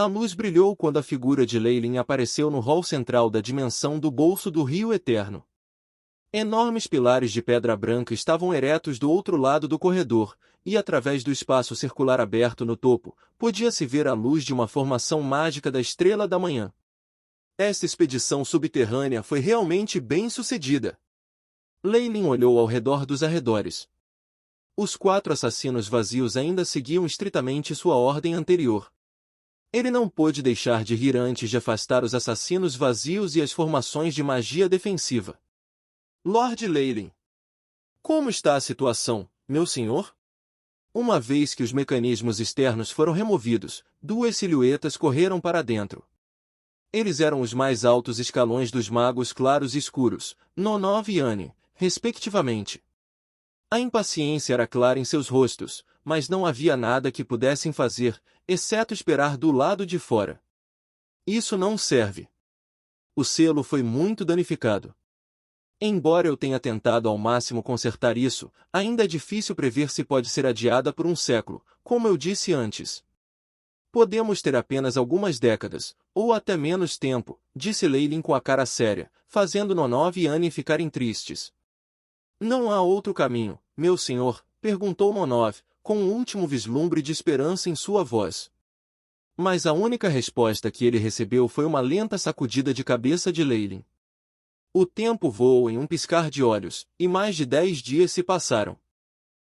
A luz brilhou quando a figura de Leylin apareceu no hall central da dimensão do bolso do Rio Eterno. Enormes pilares de pedra branca estavam eretos do outro lado do corredor, e através do espaço circular aberto no topo, podia-se ver a luz de uma formação mágica da Estrela da Manhã. Esta expedição subterrânea foi realmente bem-sucedida. Leylin olhou ao redor dos arredores. Os 4 assassinos vazios ainda seguiam estritamente sua ordem anterior. Ele não pôde deixar de rir antes de afastar os assassinos vazios e as formações de magia defensiva. Lord Leylin. Como está a situação, meu senhor? Uma vez que os mecanismos externos foram removidos, 2 silhuetas correram para dentro. Eles eram os mais altos escalões dos magos claros e escuros, Nonov e Anne, respectivamente. A impaciência era clara em seus rostos, mas não havia nada que pudessem fazer, exceto esperar do lado de fora. Isso não serve. O selo foi muito danificado. Embora eu tenha tentado ao máximo consertar isso, ainda é difícil prever se pode ser adiada por um século, como eu disse antes. Podemos ter apenas algumas décadas, ou até menos tempo, disse Leylin com a cara séria, fazendo Nonov e Anne ficarem tristes. Não há outro caminho, meu senhor, perguntou Nonov, com um último vislumbre de esperança em sua voz. Mas a única resposta que ele recebeu foi uma lenta sacudida de cabeça de Leylin. O tempo voou em um piscar de olhos, e mais de 10 dias se passaram.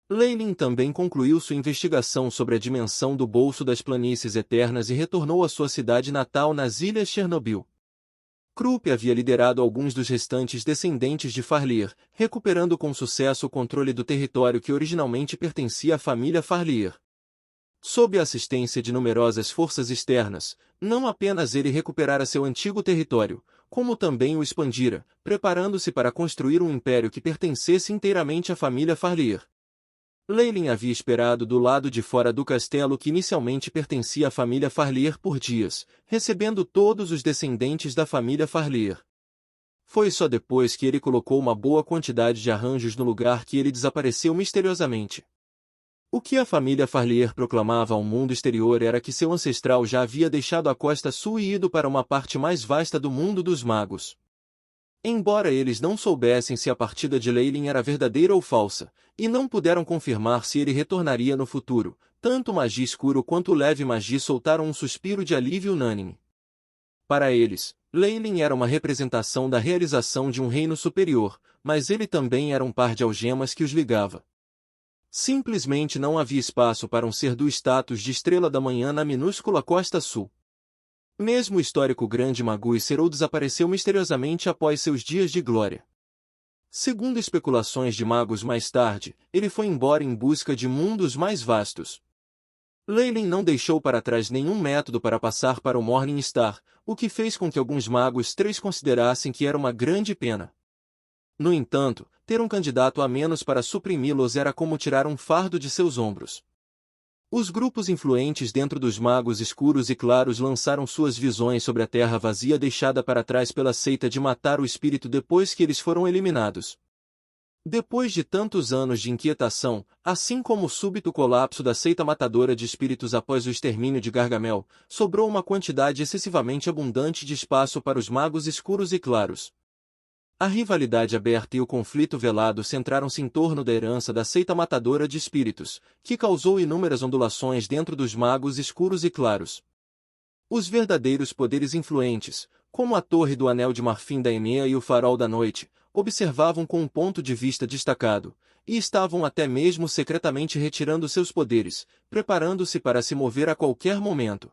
Leylin também concluiu sua investigação sobre a dimensão do bolso das planícies eternas e retornou à sua cidade natal nas Ilhas Chernobyl. Krupp havia liderado alguns dos restantes descendentes de Farlier, recuperando com sucesso o controle do território que originalmente pertencia à família Farlier. Sob a assistência de numerosas forças externas, não apenas ele recuperara seu antigo território, como também o expandira, preparando-se para construir um império que pertencesse inteiramente à família Farlier. Leylin havia esperado do lado de fora do castelo que inicialmente pertencia à família Farlier por dias, recebendo todos os descendentes da família Farlier. Foi só depois que ele colocou uma boa quantidade de arranjos no lugar que ele desapareceu misteriosamente. O que a família Farlier proclamava ao mundo exterior era que seu ancestral já havia deixado a costa sul e ido para uma parte mais vasta do mundo dos magos. Embora eles não soubessem se a partida de Leylin era verdadeira ou falsa, e não puderam confirmar se ele retornaria no futuro, tanto Magi Escuro quanto Leve Magi soltaram um suspiro de alívio unânime. Para eles, Leylin era uma representação da realização de um reino superior, mas ele também era um par de algemas que os ligava. Simplesmente não havia espaço para um ser do status de Estrela da Manhã na minúscula Costa Sul. Mesmo o histórico grande mago Serou desapareceu misteriosamente após seus dias de glória. Segundo especulações de magos mais tarde, ele foi embora em busca de mundos mais vastos. Leylin não deixou para trás nenhum método para passar para o Morning Star, o que fez com que alguns magos 3 considerassem que era uma grande pena. No entanto, ter um candidato a menos para suprimi-los era como tirar um fardo de seus ombros. Os grupos influentes dentro dos magos escuros e claros lançaram suas visões sobre a terra vazia deixada para trás pela seita de matar o espírito depois que eles foram eliminados. Depois de tantos anos de inquietação, assim como o súbito colapso da seita matadora de espíritos após o extermínio de Gargamel, sobrou uma quantidade excessivamente abundante de espaço para os magos escuros e claros. A rivalidade aberta e o conflito velado centraram-se em torno da herança da seita matadora de espíritos, que causou inúmeras ondulações dentro dos magos escuros e claros. Os verdadeiros poderes influentes, como a Torre do Anel de Marfim da Enea e o Farol da Noite, observavam com um ponto de vista destacado, e estavam até mesmo secretamente retirando seus poderes, preparando-se para se mover a qualquer momento.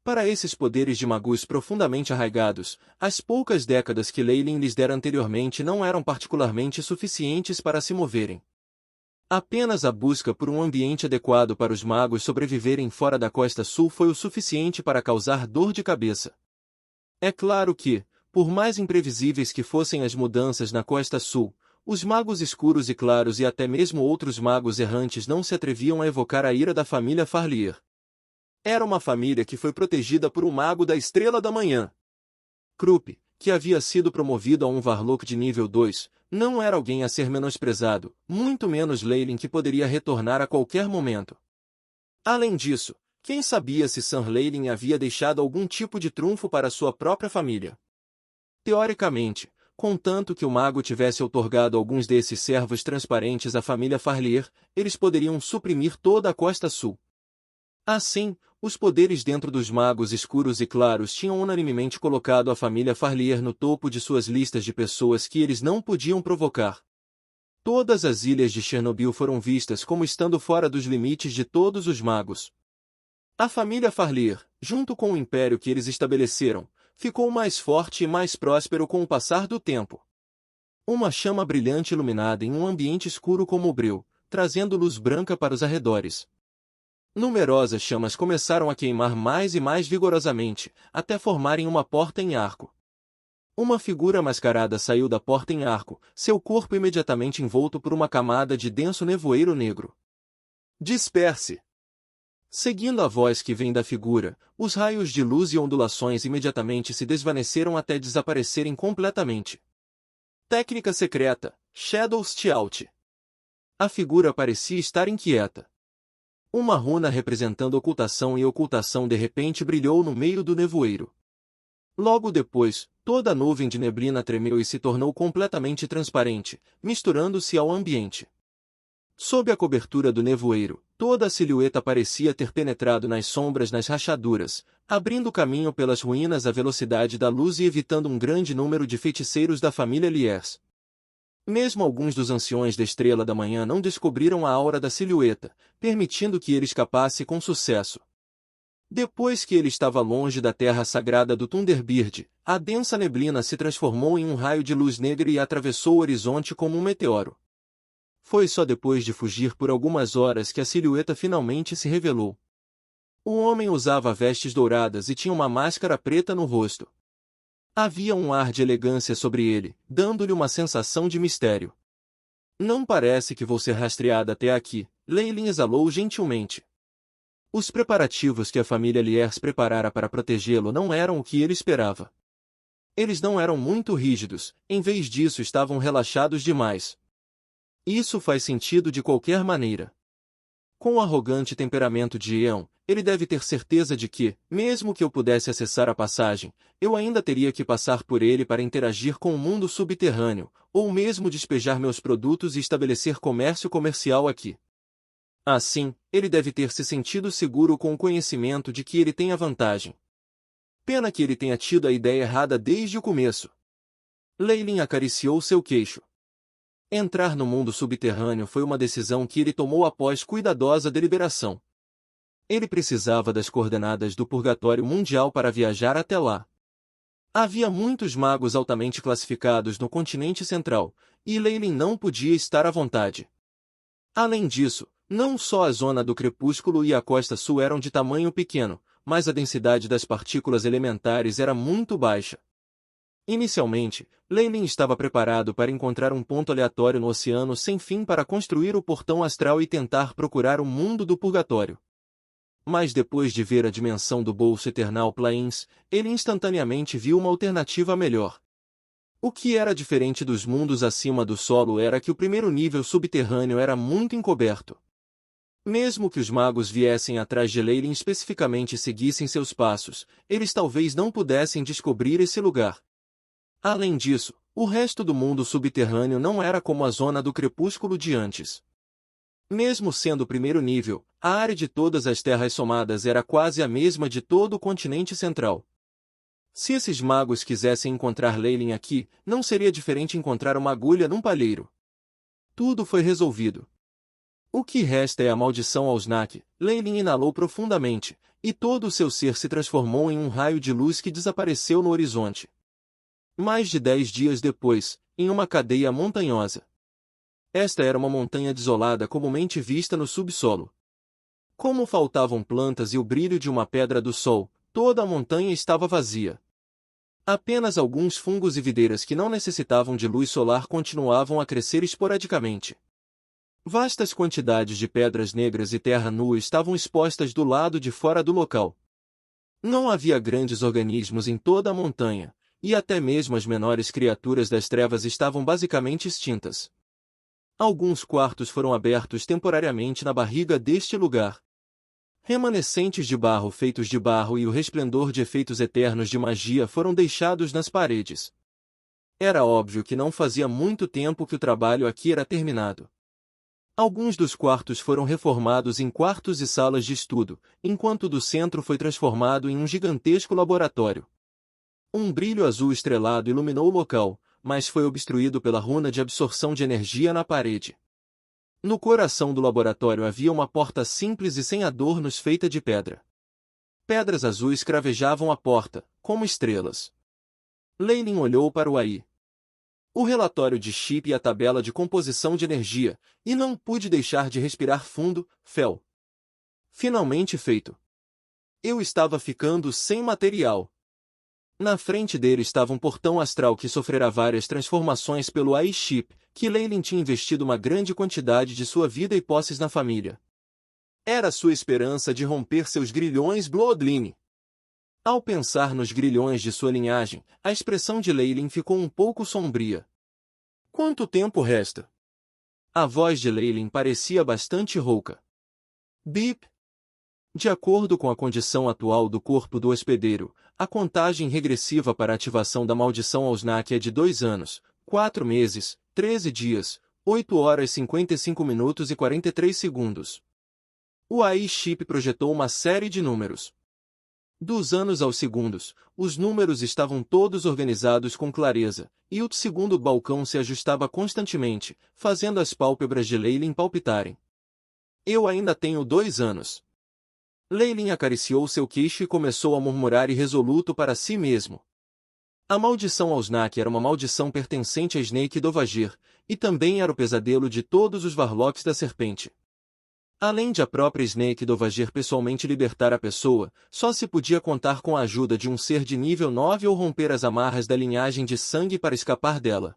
Para esses poderes de magus profundamente arraigados, as poucas décadas que Leylin lhes dera anteriormente não eram particularmente suficientes para se moverem. Apenas a busca por um ambiente adequado para os magos sobreviverem fora da Costa Sul foi o suficiente para causar dor de cabeça. É claro que, por mais imprevisíveis que fossem as mudanças na Costa Sul, os magos escuros e claros e até mesmo outros magos errantes não se atreviam a evocar a ira da família Farlier. Era uma família que foi protegida por um mago da Estrela da Manhã. Krupp, que havia sido promovido a um Varlock de nível 2, não era alguém a ser menosprezado, muito menos Leylin que poderia retornar a qualquer momento. Além disso, Quem sabia se Sir Leyland havia deixado algum tipo de trunfo para sua própria família? Teoricamente, contanto que o mago tivesse outorgado alguns desses servos transparentes à família Farlier, eles poderiam suprimir toda a costa sul. Assim, os poderes dentro dos magos escuros e claros tinham unanimemente colocado a família Farlier no topo de suas listas de pessoas que eles não podiam provocar. Todas as ilhas de Chernobyl foram vistas como estando fora dos limites de todos os magos. A família Farlier, junto com o império que eles estabeleceram, ficou mais forte e mais próspero com o passar do tempo. Uma chama brilhante iluminada em um ambiente escuro como o breu, trazendo luz branca para os arredores. Numerosas chamas começaram a queimar mais e mais vigorosamente, até formarem uma porta em arco. Uma figura mascarada saiu da porta em arco, seu corpo imediatamente envolto por uma camada de denso nevoeiro negro. Disperse! Seguindo a voz que vem da figura, os raios de luz e ondulações imediatamente se desvaneceram até desaparecerem completamente. Técnica secreta, Shadow Stealth. A figura parecia estar inquieta. Uma runa representando ocultação de repente brilhou no meio do nevoeiro. Logo depois, toda a nuvem de neblina tremeu e se tornou completamente transparente, misturando-se ao ambiente. Sob a cobertura do nevoeiro, toda a silhueta parecia ter penetrado nas sombras nas rachaduras, abrindo caminho pelas ruínas à velocidade da luz e evitando um grande número de feiticeiros da família Liers. Mesmo alguns dos anciões da Estrela da Manhã não descobriram a aura da silhueta, permitindo que ele escapasse com sucesso. Depois que ele estava longe da terra sagrada do Thunderbird, a densa neblina se transformou em um raio de luz negra e atravessou o horizonte como um meteoro. Foi só depois de fugir por algumas horas que a silhueta finalmente se revelou. O homem usava vestes douradas e tinha uma máscara preta no rosto. Havia um ar de elegância sobre ele, dando-lhe uma sensação de mistério. Não parece que vou ser rastreada até aqui, Leyland exalou gentilmente. Os preparativos que a família Liers preparara para protegê-lo não eram o que ele esperava. Eles não eram muito rígidos, em vez disso estavam relaxados demais. Isso faz sentido de qualquer maneira. Com o arrogante temperamento de Eon, ele deve ter certeza de que, mesmo que eu pudesse acessar a passagem, eu ainda teria que passar por ele para interagir com o mundo subterrâneo, ou mesmo despejar meus produtos e estabelecer comércio comercial aqui. Assim, ele deve ter se sentido seguro com o conhecimento de que ele tem a vantagem. Pena que ele tenha tido a ideia errada desde o começo. Leyland acariciou seu queixo. Entrar no mundo subterrâneo foi uma decisão que ele tomou após cuidadosa deliberação. Ele precisava das coordenadas do Purgatório Mundial para viajar até lá. Havia muitos magos altamente classificados no continente central, e Leyland não podia estar à vontade. Além disso, não só a zona do crepúsculo e a costa sul eram de tamanho pequeno, mas a densidade das partículas elementares era muito baixa. Inicialmente, Leyland estava preparado para encontrar um ponto aleatório no oceano sem fim para construir o portão astral e tentar procurar o mundo do purgatório. Mas depois de ver a dimensão do bolso Eternal Plains, ele instantaneamente viu uma alternativa melhor. O que era diferente dos mundos acima do solo era que o primeiro nível subterrâneo era muito encoberto. Mesmo que os magos viessem atrás de Leyland especificamente e seguissem seus passos, eles talvez não pudessem descobrir esse lugar. Além disso, o resto do mundo subterrâneo não era como a zona do crepúsculo de antes. Mesmo sendo o primeiro nível, a área de todas as terras somadas era quase a mesma de todo o continente central. Se esses magos quisessem encontrar Leyland aqui, não seria diferente encontrar uma agulha num palheiro. Tudo foi resolvido. O que resta é a maldição ao Snack. Leyland inalou profundamente, e todo o seu ser se transformou em um raio de luz que desapareceu no horizonte. Mais de 10 dias depois, em uma cadeia montanhosa. Esta era uma montanha desolada comumente vista no subsolo. Como faltavam plantas e o brilho de uma pedra do sol, toda a montanha estava vazia. Apenas alguns fungos e videiras que não necessitavam de luz solar continuavam a crescer esporadicamente. Vastas quantidades de pedras negras e terra nua estavam expostas do lado de fora do local. Não havia grandes organismos em toda a montanha, e até mesmo as menores criaturas das trevas estavam basicamente extintas. Alguns quartos foram abertos temporariamente na barriga deste lugar. Remanescentes de barro feitos de barro e o resplendor de efeitos eternos de magia foram deixados nas paredes. Era óbvio que não fazia muito tempo que o trabalho aqui era terminado. Alguns dos quartos foram reformados em quartos e salas de estudo, enquanto o do centro foi transformado em um gigantesco laboratório. Um brilho azul estrelado iluminou o local, mas foi obstruído pela runa de absorção de energia na parede. No coração do laboratório havia uma porta simples e sem adornos feita de pedra. Pedras azuis cravejavam a porta, como estrelas. Leylin olhou para o AI. O relatório de chip e a tabela de composição de energia, e não pude deixar de respirar fundo, Fel. Finalmente feito. Eu estava ficando sem material. Na frente dele estava um portão astral que sofrera várias transformações pelo AI chip, que Leylin tinha investido uma grande quantidade de sua vida e posses na família. Era sua esperança de romper seus grilhões Bloodline. Ao pensar nos grilhões de sua linhagem, a expressão de Leylin ficou um pouco sombria. Quanto tempo resta? A voz de Leylin parecia bastante rouca. Bip! De acordo com a condição atual do corpo do hospedeiro, a contagem regressiva para a ativação da maldição Ausnak é de 2 anos, 4 meses, 13 dias, 8 horas 55 minutos e 43 segundos. O AI chip projetou uma série de números. Dos anos aos segundos, os números estavam todos organizados com clareza, e o segundo balcão se ajustava constantemente, fazendo as pálpebras de Leylin palpitarem. Eu ainda tenho 2 anos. Leylin acariciou seu queixo e começou a murmurar irresoluto para si mesmo. A maldição Ausnak era uma maldição pertencente a Snake Dovagir, e também era o pesadelo de todos os Varlocks da Serpente. Além de a própria Snake Dovagir pessoalmente libertar a pessoa, só se podia contar com a ajuda de um ser de nível 9 ou romper as amarras da linhagem de sangue para escapar dela.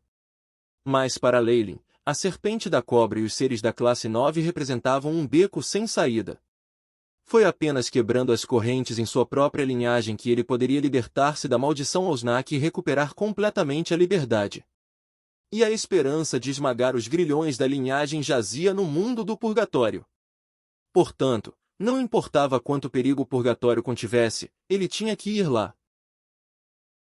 Mas para Leylin, a Serpente da Cobra e os seres da classe 9 representavam um beco sem saída. Foi apenas quebrando as correntes em sua própria linhagem que ele poderia libertar-se da maldição Ausnak e recuperar completamente a liberdade. E a esperança de esmagar os grilhões da linhagem jazia no mundo do purgatório. Portanto, não importava quanto perigo o purgatório contivesse, ele tinha que ir lá.